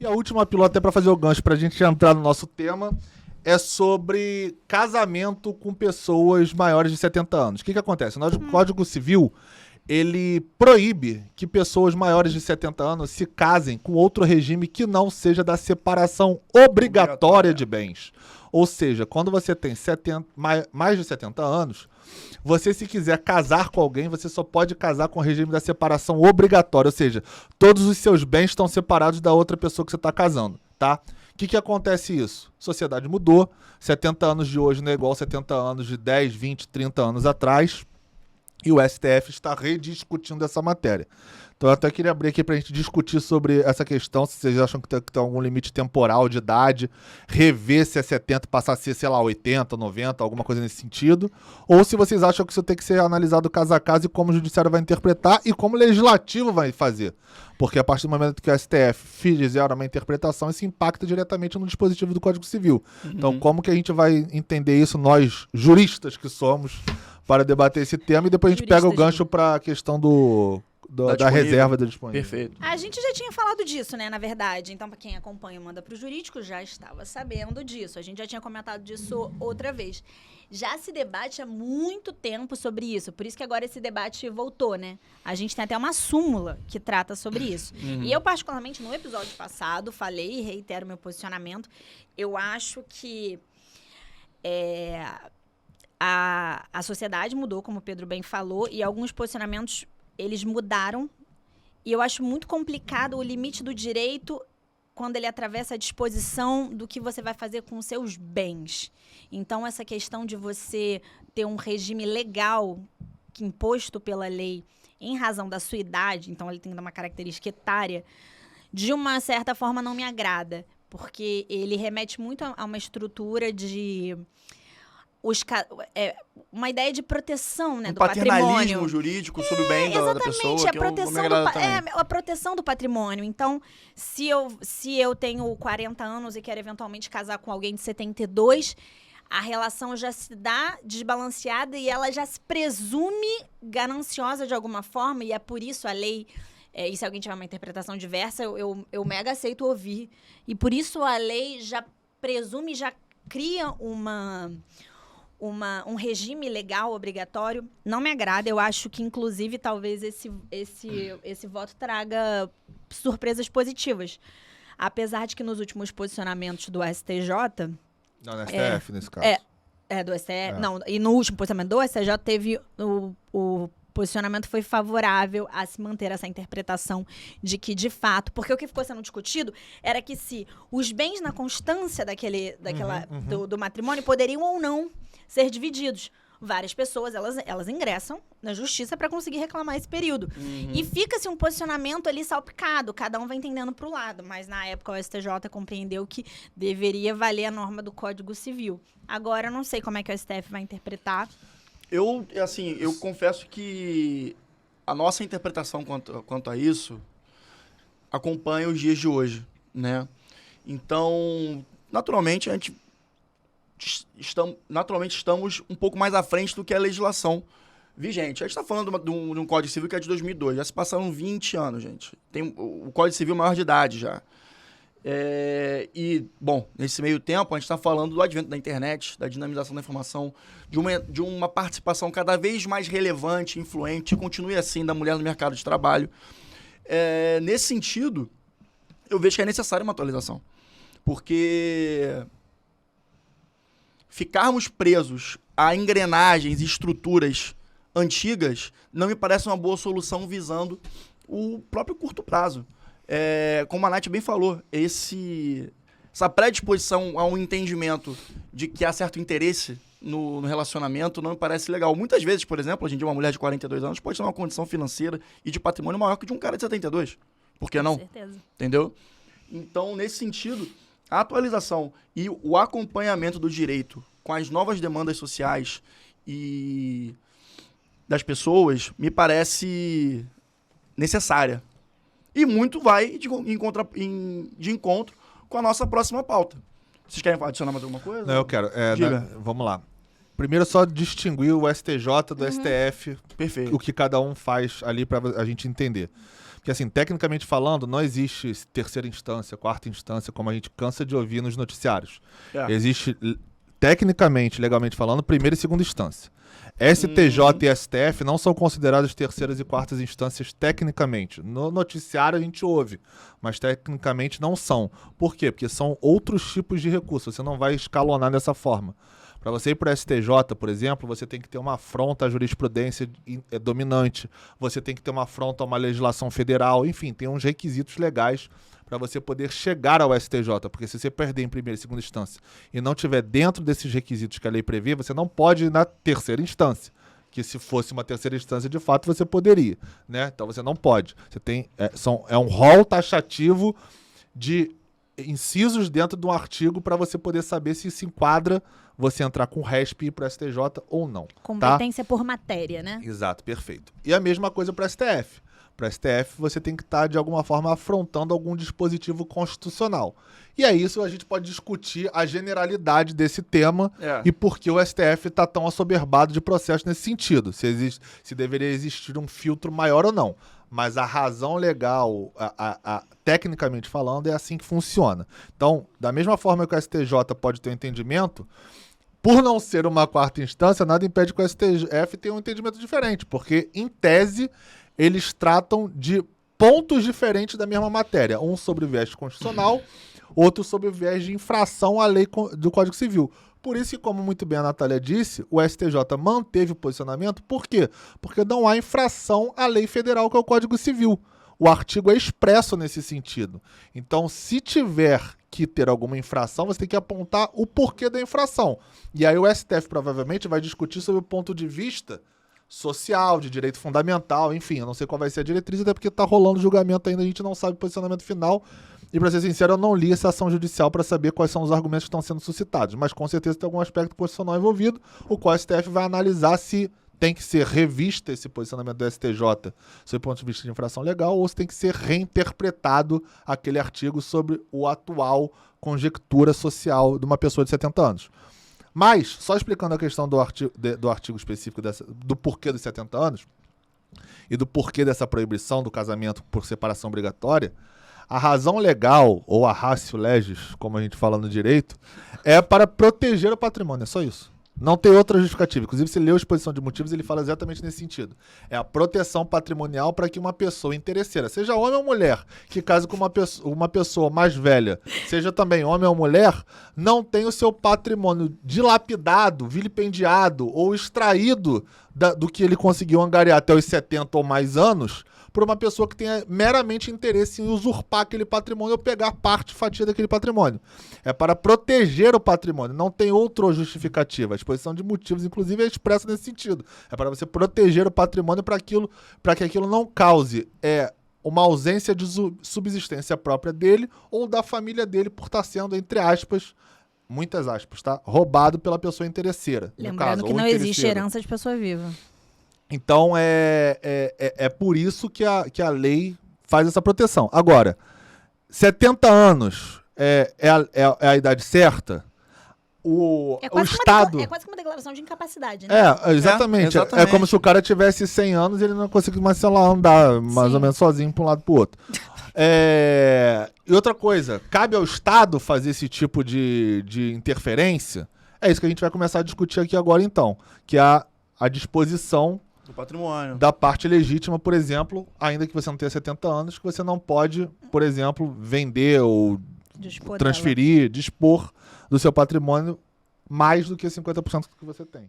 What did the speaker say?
E a última pílula, até para fazer o gancho, para a gente entrar no nosso tema, é sobre casamento com pessoas maiores de 70 anos. O que acontece? O nosso Código Civil, ele proíbe que pessoas maiores de 70 anos se casem com outro regime que não seja da separação obrigatória de bens. Ou seja, quando você tem mais de 70 anos, você, se quiser casar com alguém, você só pode casar com o regime da separação obrigatória. Ou seja, todos os seus bens estão separados da outra pessoa que você está casando, tá? O que acontece isso? A sociedade mudou. 70 anos de hoje não é igual 70 anos de 10, 20, 30 anos atrás. E o STF está rediscutindo essa matéria. Então eu até queria abrir aqui para a gente discutir sobre essa questão, se vocês acham que tem algum limite temporal de idade, rever se é 70, passar a ser, sei lá, 80, 90, alguma coisa nesse sentido, ou se vocês acham que isso tem que ser analisado caso a caso e como o judiciário vai interpretar e como o legislativo vai fazer. Porque a partir do momento que o STF fizer uma interpretação, isso impacta diretamente no dispositivo do Código Civil. Então como que a gente vai entender isso, nós juristas que somos, para debater esse tema, e depois a gente pega o gancho para a questão da reserva da disponível. Perfeito. A gente já tinha falado disso, né, na verdade. Então, para quem acompanha o Manda pro Jurídico, já estava sabendo disso. A gente já tinha comentado disso outra vez. Já se debate há muito tempo sobre isso. Por isso que agora esse debate voltou, né? A gente tem até uma súmula que trata sobre isso. E eu, particularmente, no episódio passado, falei e reitero meu posicionamento. Eu acho que a sociedade mudou, como o Pedro bem falou, e alguns posicionamentos, eles mudaram. E eu acho muito complicado o limite do direito quando ele atravessa a disposição do que você vai fazer com os seus bens. Então, essa questão de você ter um regime legal imposto pela lei em razão da sua idade, então ele tem uma característica etária, de uma certa forma não me agrada, porque ele remete muito a uma estrutura de... uma ideia de proteção, né, do patrimônio. Paternalismo jurídico sobre o bem da pessoa. Exatamente, a proteção do patrimônio. Então, se eu tenho 40 anos e quero eventualmente casar com alguém de 72, a relação já se dá desbalanceada e ela já se presume gananciosa de alguma forma, e é por isso a lei... e se alguém tiver uma interpretação diversa, eu mega aceito ouvir. E por isso a lei já presume, já cria um regime legal obrigatório. Não me agrada. Eu acho que, inclusive, talvez esse voto traga surpresas positivas. Apesar de que nos últimos posicionamentos do STJ... Não, no STF, nesse caso. Do STF. Não, e no último posicionamento do STJ teve o posicionamento foi favorável a se manter essa interpretação de que, de fato... Porque o que ficou sendo discutido era que se os bens na constância do matrimônio poderiam ou não ser divididos. Várias pessoas, elas ingressam na justiça para conseguir reclamar esse período. E fica-se um posicionamento ali salpicado, cada um vai entendendo para o lado. Mas, na época, o STJ compreendeu que deveria valer a norma do Código Civil. Agora, eu não sei como é que o STF vai interpretar. Eu confesso que a nossa interpretação quanto a isso acompanha os dias de hoje, né? Então, naturalmente, estamos um pouco mais à frente do que a legislação vigente. A gente está falando de um Código Civil que é de 2002. Já se passaram 20 anos, gente. Tem o Código Civil maior de idade já. Bom, nesse meio tempo, a gente está falando do advento da internet, da dinamização da informação, de uma participação cada vez mais relevante, influente, e continue assim, da mulher no mercado de trabalho. Nesse sentido, eu vejo que é necessária uma atualização. Porque ficarmos presos a engrenagens e estruturas antigas não me parece uma boa solução visando o próprio curto prazo. Como a Nath bem falou, essa predisposição a um entendimento de que há certo interesse no relacionamento não me parece legal. Muitas vezes, por exemplo, hoje em dia uma mulher de 42 anos pode ter uma condição financeira e de patrimônio maior que de um cara de 72. Por que não? Com certeza. Entendeu? Então, nesse sentido, a atualização e o acompanhamento do direito com as novas demandas sociais e das pessoas me parece necessária. E muito vai de encontro com a nossa próxima pauta. Vocês querem adicionar mais alguma coisa? Não, eu quero. Diga. Vamos lá. Primeiro, só distinguir o STJ do STF. Perfeito. O que cada um faz ali para a gente entender. que assim, tecnicamente falando, não existe terceira instância, quarta instância, como a gente cansa de ouvir nos noticiários. Existe, tecnicamente, legalmente falando, primeira e segunda instância. STJ e STF não são consideradas terceiras e quartas instâncias tecnicamente. No noticiário a gente ouve, mas tecnicamente não são. Por quê? Porque são outros tipos de recursos. Você não vai escalonar dessa forma. Para você ir para o STJ, por exemplo, você tem que ter uma afronta à jurisprudência dominante, você tem que ter uma afronta a uma legislação federal, enfim, tem uns requisitos legais para você poder chegar ao STJ, porque se você perder em primeira e segunda instância e não tiver dentro desses requisitos que a lei prevê, você não pode ir na terceira instância, que se fosse uma terceira instância, de fato, você poderia, né? Então você não pode. Você tem, é um rol taxativo de incisos dentro de um artigo para você poder saber se se enquadra você entrar com o RESP e ir para o STJ ou não. Competência por matéria, né? Exato, perfeito. E a mesma coisa para o STF. Para o STF, você tem que estar, de alguma forma, afrontando algum dispositivo constitucional. E é isso, a gente pode discutir a generalidade desse tema e por que o STF está tão assoberbado de processo nesse sentido. Se deveria existir um filtro maior ou não. Mas a razão legal, tecnicamente falando, é assim que funciona. Então, da mesma forma que o STJ pode ter um entendimento, por não ser uma quarta instância, nada impede que o STF tenha um entendimento diferente, porque, em tese, eles tratam de pontos diferentes da mesma matéria. Um sobre o viés constitucional, outro sobre o viés de infração à lei do Código Civil. Por isso que, como muito bem a Natália disse, o STJ manteve o posicionamento. Por quê? Porque não há infração à lei federal, que é o Código Civil. O artigo é expresso nesse sentido. Então, se tiver que ter alguma infração, você tem que apontar o porquê da infração. E aí o STF provavelmente vai discutir sobre o ponto de vista social, de direito fundamental, enfim, eu não sei qual vai ser a diretriz, até porque está rolando julgamento ainda, a gente não sabe o posicionamento final. E, para ser sincero, eu não li essa ação judicial para saber quais são os argumentos que estão sendo suscitados. Mas, com certeza, tem algum aspecto constitucional envolvido, o qual o STF vai analisar se tem que ser revista esse posicionamento do STJ sob o ponto de vista de infração legal ou se tem que ser reinterpretado aquele artigo sobre a atual conjectura social de uma pessoa de 70 anos. Mas, só explicando a questão do artigo específico, do porquê dos 70 anos e do porquê dessa proibição do casamento por separação obrigatória, a razão legal, ou a ratio legis, como a gente fala no direito, é para proteger o patrimônio, é só isso. Não tem outra justificativa. Inclusive, se lê a exposição de motivos, ele fala exatamente nesse sentido. É a proteção patrimonial para que uma pessoa interesseira, seja homem ou mulher, que case com uma pessoa mais velha, seja também homem ou mulher, não tenha o seu patrimônio dilapidado, vilipendiado ou extraído do que ele conseguiu angariar até os 70 ou mais anos, por uma pessoa que tenha meramente interesse em usurpar aquele patrimônio ou pegar fatia daquele patrimônio. É para proteger o patrimônio, não tem outra justificativa. A exposição de motivos, inclusive, é expressa nesse sentido. É para você proteger o patrimônio para que aquilo não cause uma ausência de subsistência própria dele ou da família dele por estar sendo, entre aspas, muitas aspas, tá? Roubado pela pessoa interesseira. Lembrando que não existe herança de pessoa viva. Então, é por isso que a lei faz essa proteção. Agora, 70 anos é a idade certa? O Estado... É quase que uma declaração de incapacidade, né? Exatamente. É como se o cara tivesse 100 anos e ele não conseguisse mais, sei lá, andar mais ou menos sozinho para um lado para o outro. E outra coisa, cabe ao Estado fazer esse tipo de interferência? É isso que a gente vai começar a discutir aqui agora, então. Que é a disposição do patrimônio. Da parte legítima, por exemplo, ainda que você não tenha 70 anos, que você não pode, por exemplo, vender ou transferir, dispor do seu patrimônio mais do que 50% do que você tem.